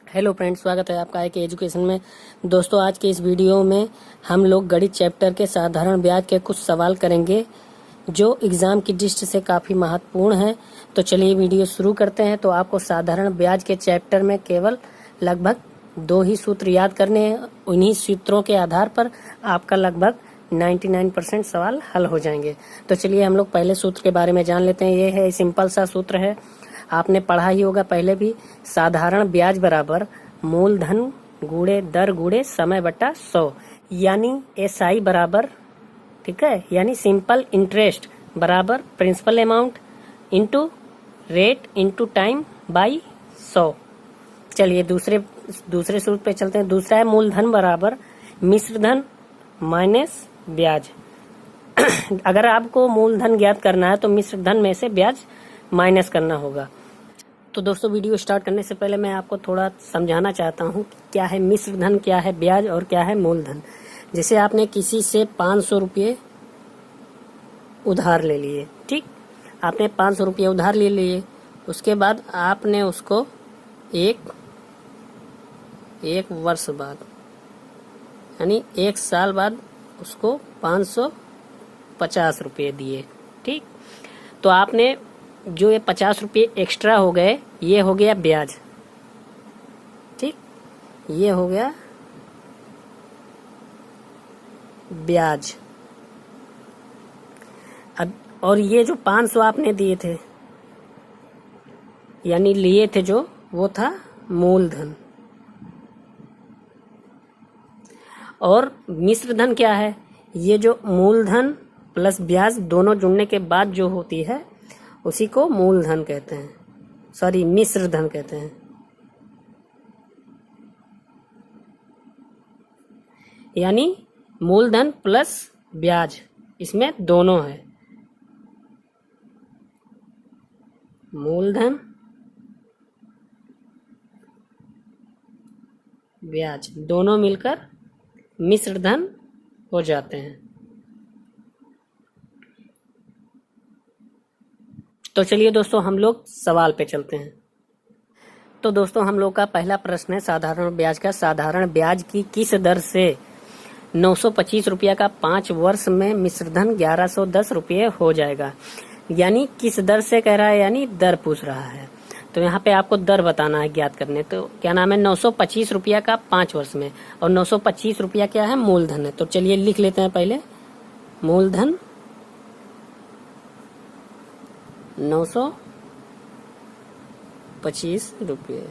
Hello friends, स्वागत है आपका आई के एजुकेशन में। दोस्तों, आज के इस वीडियो में हम लोग गणित चैप्टर के साधारण ब्याज के कुछ सवाल करेंगे जो एग्जाम की दृष्टि से काफ़ी महत्वपूर्ण है। तो चलिए वीडियो शुरू करते हैं। तो आपको साधारण ब्याज के चैप्टर में केवल लगभग 2 ही सूत्र याद करने हैं। उन्हीं सूत्रों के आधार पर आपका लगभग 99% सवाल हल हो जाएंगे। तो चलिए हम लोग पहले सूत्र के बारे में जान लेते हैं। ये है सिंपल सा सूत्र है, आपने पढ़ा ही होगा पहले भी। साधारण ब्याज बराबर मूलधन गुणे दर गुणे समय बटा 100, यानी SI बराबर, ठीक है, यानी सिंपल इंटरेस्ट बराबर principal amount into rate into time by 100। चलिए दूसरे सूत्र पे चलते हैं। दूसरा है मूलधन बराबर मिश्र धन माइनस ब्याज। अगर आपको मूलधन ज्ञात करना है तो मिश्र धन में से ब्याज माइनस करना होगा। तो दोस्तों, वीडियो स्टार्ट करने से पहले मैं आपको थोड़ा समझाना चाहता हूँ क्या है मिश्र धन, क्या है ब्याज और क्या है मूलधन। जैसे आपने किसी से 500 रुपये उधार ले लिए, ठीक, आपने 500 रुपये उधार ले लिए। उसके बाद आपने उसको एक वर्ष बाद यानी 1 साल बाद उसको 550 रुपये दिए, ठीक। तो आपने जो ये 50 रुपये एक्स्ट्रा हो गए, ये हो गया ब्याज, ठीक, ये हो गया ब्याज। अब और ये जो 500 आपने दिए थे यानी लिए थे जो, वो था मूलधन। और मिश्र धन क्या है? ये जो मूलधन प्लस ब्याज दोनों जुड़ने के बाद जो होती है उसी को मूलधन कहते हैं, सॉरी मिश्र धन कहते हैं। यानी मूलधन प्लस ब्याज, इसमें दोनों है, मूलधन ब्याज दोनों मिलकर मिश्र धन हो जाते हैं। तो चलिए दोस्तों, हम लोग सवाल पे चलते हैं। तो दोस्तों, हम लोग का पहला प्रश्न है साधारण ब्याज का। साधारण ब्याज की किस दर से 925 रुपया का 5 वर्ष में मिश्रधन 1110 रुपये हो जाएगा? यानी किस दर से कह रहा है, यानी दर पूछ रहा है। तो यहाँ पे आपको दर बताना है ज्ञात करने। तो क्या नाम है, 925 रुपया का 5 वर्ष में, और 925 रुपया क्या है, मूलधन है। तो चलिए लिख लेते हैं पहले, मूलधन 925 रुपये,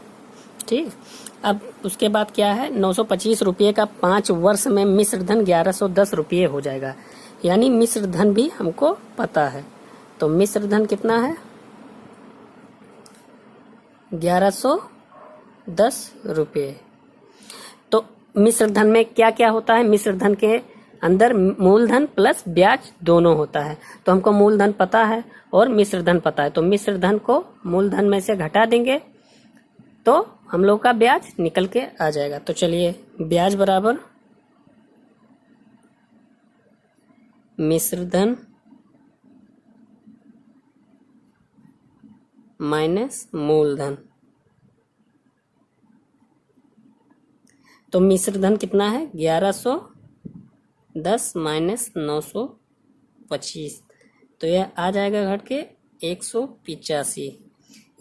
ठीक। अब उसके बाद क्या है, 925 रुपये का 5 वर्ष में मिश्र धन 1110 रुपये हो जाएगा। यानी मिश्र धन भी हमको पता है। तो मिश्र धन कितना है, 1110 रुपये। तो मिश्र धन में क्या क्या होता है, मिश्र धन के अंदर मूलधन प्लस ब्याज दोनों होता है। तो हमको मूलधन पता है और मिश्र धन पता है, तो मिश्र धन को मूलधन में से घटा देंगे तो हम लोग का ब्याज निकल के आ जाएगा। तो चलिए, ब्याज बराबर मिश्र धन माइनस मूलधन। तो मिश्र धन कितना है, 1110 माइनस 925, तो यह आ जाएगा घट के 185।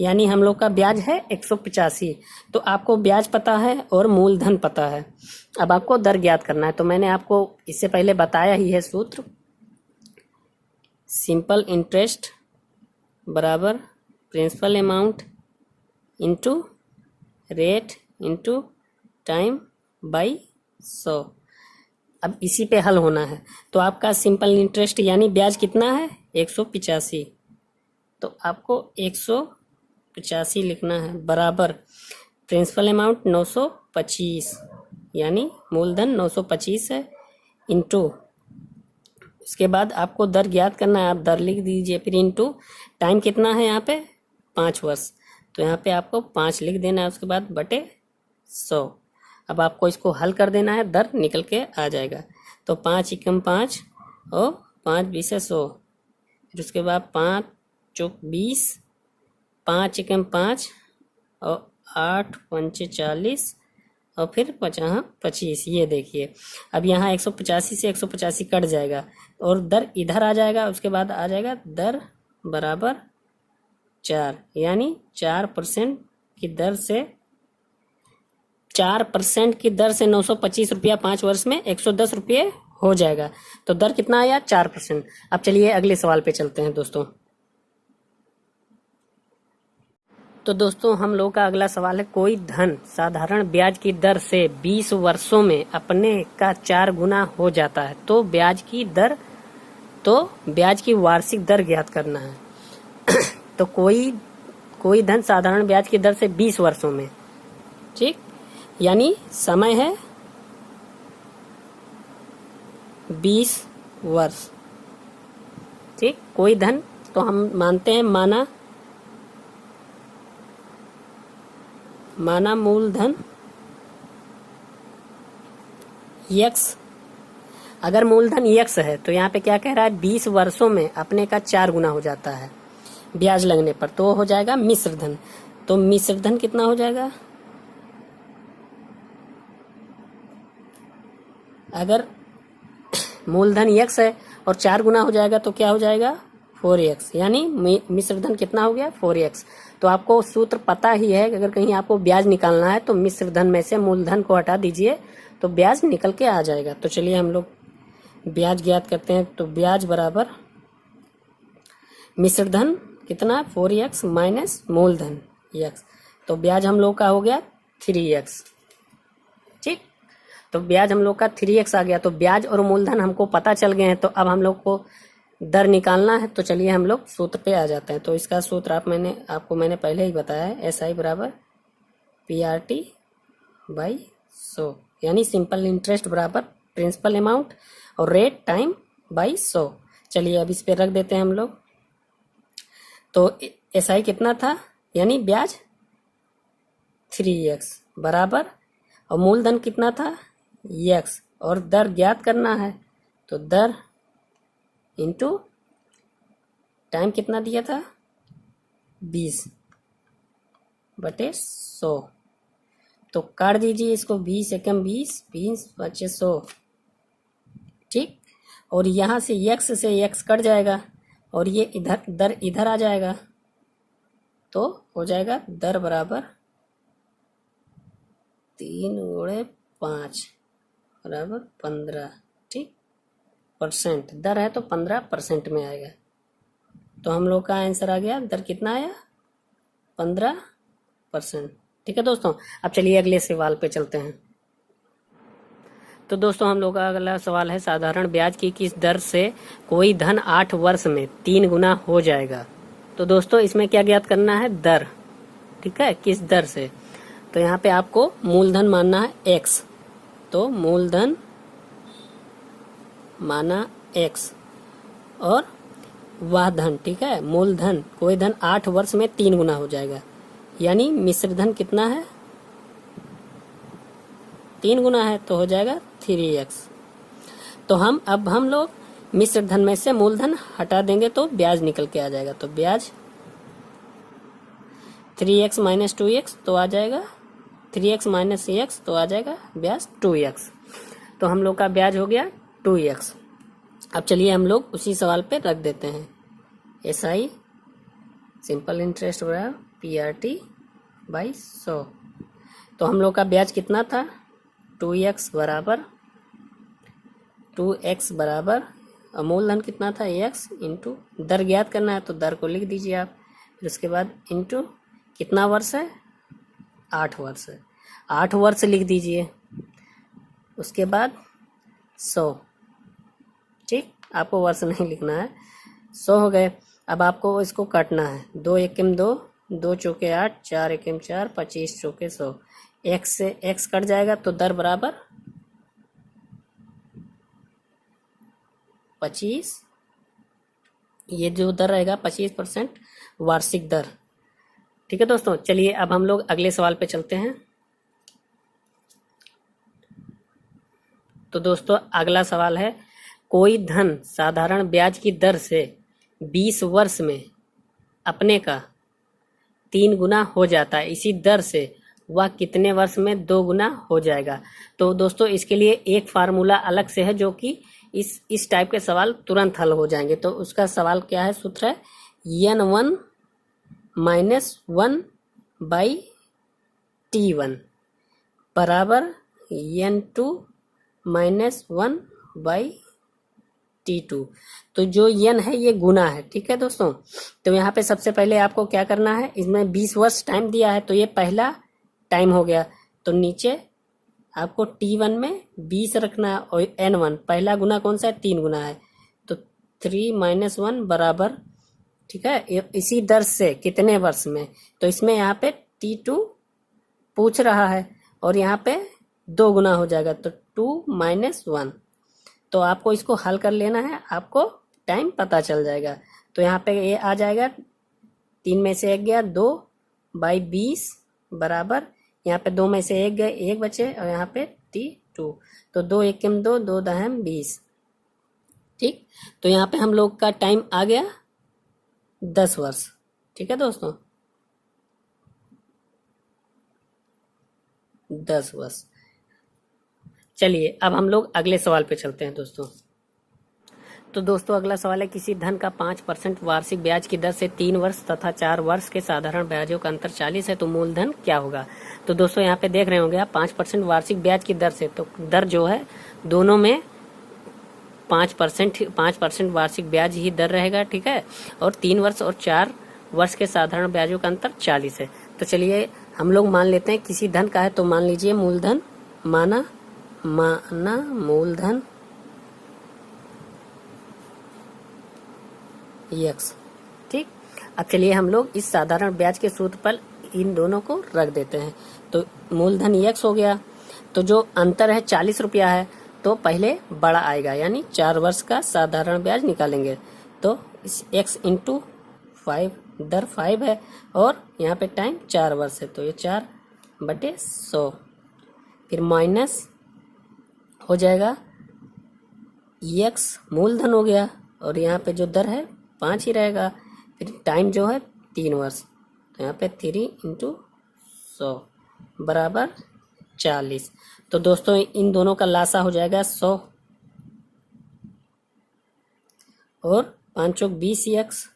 यानी हम लोग का ब्याज है 185। तो आपको ब्याज पता है और मूलधन पता है। अब आपको दर ज्ञात करना है। तो मैंने आपको इससे पहले बताया ही है सूत्र, सिंपल इंटरेस्ट बराबर principal amount into rate into time by 100। अब इसी पे हल होना है। तो आपका सिंपल इंटरेस्ट यानी ब्याज कितना है, 185। तो आपको 185 लिखना है बराबर प्रिंसिपल अमाउंट 925, यानी मूलधन 925 है, इंटू उसके बाद आपको दर ज्ञात करना है। आप दर लिख दीजिए, फिर इंटू टाइम कितना है यहाँ पे, 5 वर्ष। तो यहाँ पे आपको 5 लिख देना है, उसके बाद बटे 100। अब आपको इसको हल कर देना है, दर निकल के आ जाएगा। तो 5 एकम 5 और 5 20 100, फिर उसके बाद 5 चौक 20, 5 एकम 5 और 8 पंचे 40 और फिर 25। ये देखिए अब यहाँ 185 से 185 कट जाएगा और दर इधर आ जाएगा, उसके बाद आ जाएगा दर बराबर 4, यानी 4% की दर से 4% की दर से 925 रुपया 5 वर्ष में 110 रुपये हो जाएगा। तो दर कितना आया? 4%। अब चलिए अगले सवाल पे चलते हैं दोस्तों। तो दोस्तों हम लोग का अगला सवाल है, कोई धन साधारण ब्याज की दर से 20 वर्षों में अपने का 4 गुना हो जाता है, तो ब्याज की वार्षिक दर ज्ञात करना है। तो कोई धन साधारण ब्याज की दर से 20 वर्षों में, ठीक, यानी समय है 20 वर्ष, ठीक। कोई धन तो हम मानते हैं माना मूलधन यक्स। अगर मूलधन यक्स है तो यहाँ पे क्या कह रहा है? 20 वर्षों में अपने का 4 गुना हो जाता है ब्याज लगने पर, तो हो जाएगा मिश्र धन। तो मिश्र धन कितना हो जाएगा? अगर मूलधन यक्स है और 4 गुना हो जाएगा तो क्या हो जाएगा? 4x, यानी मिश्र धन कितना हो गया? 4x। तो आपको सूत्र पता ही है कि अगर कहीं आपको ब्याज निकालना है तो मिश्र धन में से मूलधन को हटा दीजिए तो ब्याज निकल के आ जाएगा। तो चलिए हम लोग ब्याज ज्ञात करते हैं। तो ब्याज बराबर मिश्र धन कितना? 4x माइनस मूलधन x। तो ब्याज हम लोग का हो गया 3x, ठीक। तो ब्याज हम लोग का 3x आ गया। तो ब्याज और मूलधन हमको पता चल गए हैं, तो अब हम लोग को दर निकालना है। तो चलिए हम लोग सूत्र पे आ जाते हैं। तो इसका सूत्र आपको मैंने पहले ही बताया है, SI बराबर PRT बाई 100, यानी सिंपल इंटरेस्ट बराबर प्रिंसिपल अमाउंट और रेट टाइम बाई 100। चलिए अब इस पे रख देते हैं हम लोग। तो SI कितना था? यानी ब्याज 3x बराबर, और मूलधन कितना था? x, और दर ज्ञात करना है। तो दर इंटू टाइम कितना दिया था? 20 बटे 100। तो काट दीजिए इसको, 20 एकम 20, 20 बचे 100, ठीक। और यहाँ से x से x कट जाएगा और ये इधर दर इधर आ जाएगा, तो हो जाएगा दर बराबर 3 गुणे 5 बराबर 15, ठीक। परसेंट दर है तो 15% में आएगा। तो हम लोग का आंसर आ गया, दर कितना आया? 15%, ठीक है दोस्तों। अब चलिए अगले सवाल पे चलते हैं। तो दोस्तों हम लोग का अगला सवाल है, साधारण ब्याज की किस दर से कोई धन 8 वर्ष में 3 गुना हो जाएगा। तो दोस्तों इसमें क्या ज्ञात करना है? दर, ठीक है, किस दर से। तो यहाँ पे आपको मूलधन मानना है x, तो मूलधन माना x और वह धन, ठीक है, मूलधन कोई धन 8 वर्ष में 3 गुना हो जाएगा, यानी मिश्र धन कितना है? 3 गुना है, तो हो जाएगा 3x। तो हम लोग मिश्र धन में से मूलधन हटा देंगे तो ब्याज निकल के आ जाएगा। तो ब्याज 3x माइनस 2x तो आ जाएगा 3x माइनस x, तो आ जाएगा ब्याज 2x। तो हम लोग का ब्याज हो गया 2x। अब चलिए हम लोग उसी सवाल पे रख देते हैं, SI सिंपल इंटरेस्ट बराबर PRT बाई 100। तो हम लोग का ब्याज कितना था? 2x बराबर मूलधन कितना था? x, इंटू दर ज्ञात करना है तो दर को लिख दीजिए आप, फिर उसके बाद इंटू कितना वर्ष है? 8 वर्ष है, 8 वर्ष लिख दीजिए, उसके बाद 100, ठीक। आपको वर्ष नहीं लिखना है, 100 हो गए। अब आपको इसको काटना है, 2 एकम 2, 2 चौके 8, 4 एकम 4, 25 चौके 100। x से x कट जाएगा तो दर बराबर 25, ये जो दर रहेगा 25% वार्षिक दर, ठीक है दोस्तों। चलिए अब हम लोग अगले सवाल पे चलते हैं। तो दोस्तों अगला सवाल है, कोई धन साधारण ब्याज की दर से 20 वर्ष में अपने का 3 गुना हो जाता है, इसी दर से वह कितने वर्ष में 2 गुना हो जाएगा। तो दोस्तों इसके लिए एक फार्मूला अलग से है जो कि इस टाइप के सवाल तुरंत हल हो जाएंगे। तो उसका सवाल क्या है, सूत्र है n1 माइनस 1 बाई t1 बराबर n2 माइनस 1 बाई t2। तो जो n है ये गुना है, ठीक है दोस्तों। तो यहाँ पे सबसे पहले आपको क्या करना है, इसमें 20 वर्ष टाइम दिया है तो ये पहला टाइम हो गया। तो नीचे आपको t1 में 20 रखना है और n1 पहला गुना कौन सा है, 3 गुना है। तो 3 माइनस 1 बराबर, ठीक है, इसी दर से कितने वर्ष में। तो इसमें यहाँ पे t2 पूछ रहा है और यहाँ पे 2 गुना हो जाएगा तो 2 माइनस 1। तो आपको इसको हल कर लेना है, आपको टाइम पता चल जाएगा। तो यहाँ पे ये आ जाएगा 3 में से 1 गया 2 बाई 20 बराबर, यहाँ पे 2 में से 1 गए 1 बचे और यहाँ पे t2। तो 2 एकम 2 2 दहम 20, ठीक। तो यहाँ पे हम लोग का टाइम आ गया 10 वर्ष, ठीक है दोस्तों, 10 वर्ष। चलिए अब हम लोग अगले सवाल पे चलते हैं दोस्तों। तो दोस्तों अगला सवाल है, किसी धन का 5% वार्षिक ब्याज की दर से 3 वर्ष तथा 4 वर्ष के साधारण ब्याजों का अंतर 40 है, तो मूलधन क्या होगा। तो दोस्तों यहाँ पे देख रहे होंगे आप 5% वार्षिक ब्याज की दर से, तो दर जो है दोनों में 5% वार्षिक ब्याज ही दर रहेगा, ठीक है। और 3 वर्ष और 4 वर्ष के साधारण ब्याजों का अंतर 40 है। तो चलिए हम लोग मान लेते हैं किसी धन का है, तो मान लीजिए मूलधन, माना मूलधन x, ठीक। अब चलिए हम लोग इस साधारण ब्याज के सूत्र पर इन दोनों को रख देते हैं। तो मूलधन x हो गया, तो जो अंतर है 40 रुपया है, तो पहले बड़ा आएगा यानी 4 वर्ष का साधारण ब्याज निकालेंगे। तो इस x इंटू 5, दर 5 है और यहाँ पे टाइम 4 वर्ष है, तो ये 4/100, फिर माइनस हो जाएगा x मूलधन हो गया और यहाँ पे जो दर है 5 ही रहेगा, फिर टाइम जो है 3 वर्ष, तो यहाँ पे 3 इंटू 100 बराबर 40। तो दोस्तों इन दोनों का लासा हो जाएगा 100 और 5 चौक 20x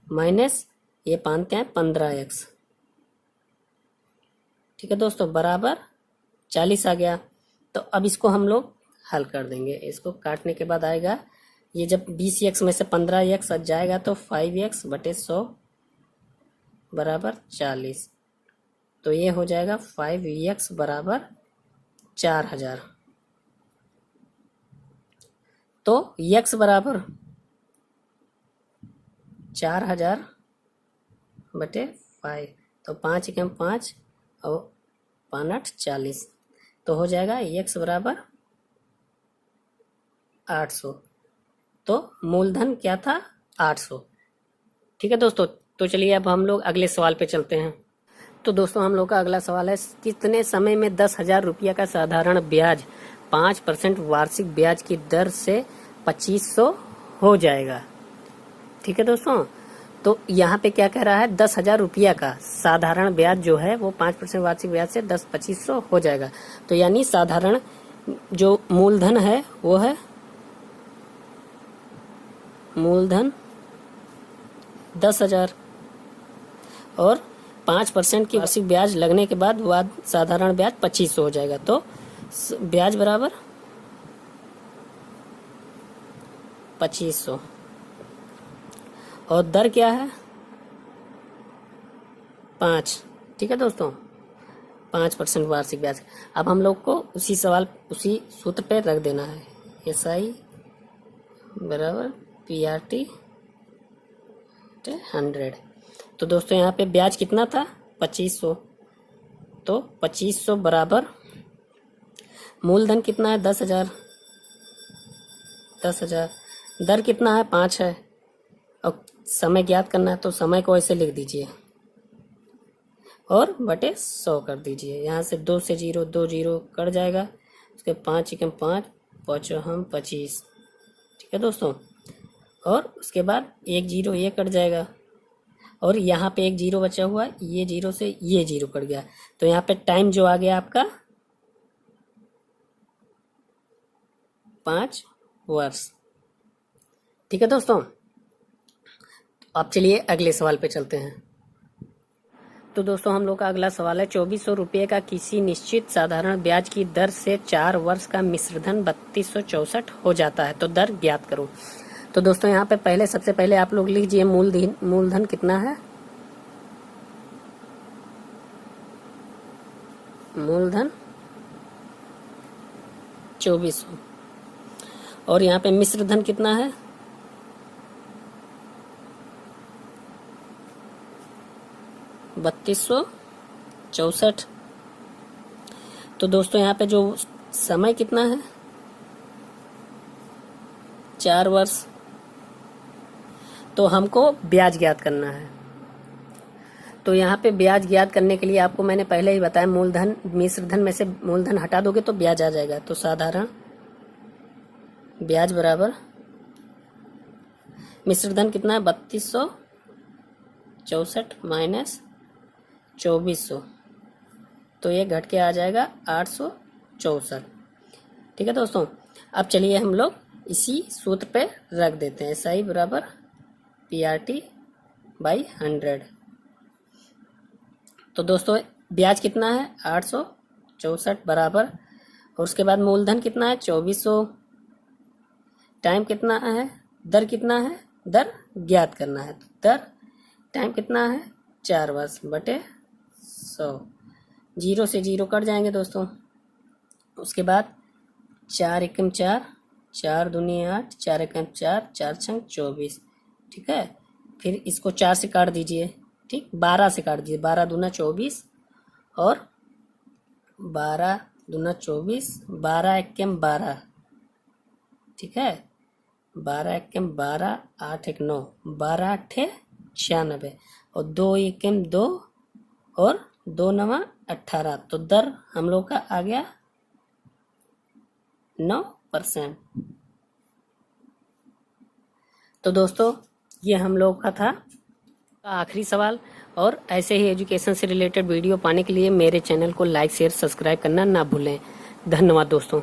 माइनस ये 5 हैं 15x, ठीक है दोस्तों, बराबर 40 आ गया। तो अब इसको हम लोग हल कर देंगे। इसको काटने के बाद आएगा, ये जब 20x में से 15x जाएगा तो 5x/100 बराबर 40। तो ये हो जाएगा 5x बराबर 4000। तो x बराबर 4000/5, तो 5 एकम 5 और 5 40, तो हो जाएगा x बराबर 800। तो मूलधन क्या था, 800, ठीक है दोस्तों। तो चलिए अब हम लोग अगले सवाल पे चलते हैं। तो दोस्तों हम लोग का अगला सवाल है, कितने समय में 10,000 रुपया का साधारण ब्याज 5% वार्षिक ब्याज की दर से 2500 हो जाएगा, ठीक है दोस्तों। तो यहाँ पे क्या कह रहा है, 10,000 रुपया का साधारण ब्याज जो है वो 5% वार्षिक ब्याज से 2500 हो जाएगा। तो यानी साधारण जो मूलधन है वो है मूलधन 10,000 और 5% की वार्षिक ब्याज लगने के बाद साधारण ब्याज 2500 हो जाएगा। तो ब्याज बराबर 2500 और दर क्या है 5, ठीक है दोस्तों, 5% वार्षिक ब्याज। अब हम लोग को उसी उसी सूत्र पे रख देना है, SI बराबर PRT 100। तो दोस्तों यहाँ पे ब्याज कितना था 2500, तो 2500 बराबर मूलधन कितना है 10,000, दर कितना है 5 है और समय ज्ञात करना है, तो समय को ऐसे लिख दीजिए और बटे 100 कर दीजिए। यहाँ से 2 से 0 2 0 कट जाएगा, उसके 5 एकम 5 5 हम 25, ठीक है दोस्तों। और उसके बाद 1 0 ये कट जाएगा और यहाँ पे एक जीरो बचा हुआ है, ये जीरो से ये जीरो कट गया, तो यहाँ पे टाइम जो आ गया आपका 5 वर्ष। ठीक है दोस्तों, अब चलिए अगले सवाल पे चलते हैं। तो दोस्तों हम लोग का अगला सवाल है, 2400 रुपये का किसी निश्चित साधारण ब्याज की दर से 4 वर्ष का मिश्रधन 3264 हो जाता है, तो दर ज्ञात करो। तो दोस्तों यहाँ पे सबसे पहले आप लोग लीजिए मूलधन कितना है। मूलधन 2400 और यहाँ पे मिश्रधन कितना है 3264। तो दोस्तों यहाँ पे जो समय कितना है 4 वर्ष, तो हमको ब्याज ज्ञात करना है। तो यहाँ पे ब्याज ज्ञात करने के लिए आपको मैंने पहले ही बताया, मूलधन मिश्रधन में से मूलधन हटा दोगे तो ब्याज आ जाएगा। तो साधारण ब्याज बराबर मिश्रधन कितना है 3264 माइनस 2400, तो ये घट के आ जाएगा 864। ठीक है दोस्तों, अब चलिए हम लोग इसी सूत्र पे रख देते हैं, SI बराबर PRT बाई 100। तो दोस्तों ब्याज कितना है 864 बराबर, और उसके बाद मूलधन कितना है 2400, टाइम कितना है, दर कितना है, दर ज्ञात करना है। दर टाइम कितना है 4 वर्ष बटे 100, जीरो से जीरो कट जाएंगे दोस्तों। उसके बाद 4 एकम 4, 4 दूनी 8, 4 एकम 4, 4 छंग 24। ठीक है, फिर इसको 4 से काट दीजिए, ठीक 12 से काट दीजिए, 12 दूना 24 और 12 दूना 24, 12 एकम 12। ठीक है, 12 एकम 12, 8 एक 9, 12 8 96 और 2 एकम 2 और 2 9 18। तो दर हम लोग का आ गया 9%। तो दोस्तों ये हम लोग का था आखिरी सवाल, और ऐसे ही एजुकेशन से रिलेटेड वीडियो पाने के लिए मेरे चैनल को लाइक शेयर सब्सक्राइब करना ना भूलें। धन्यवाद दोस्तों।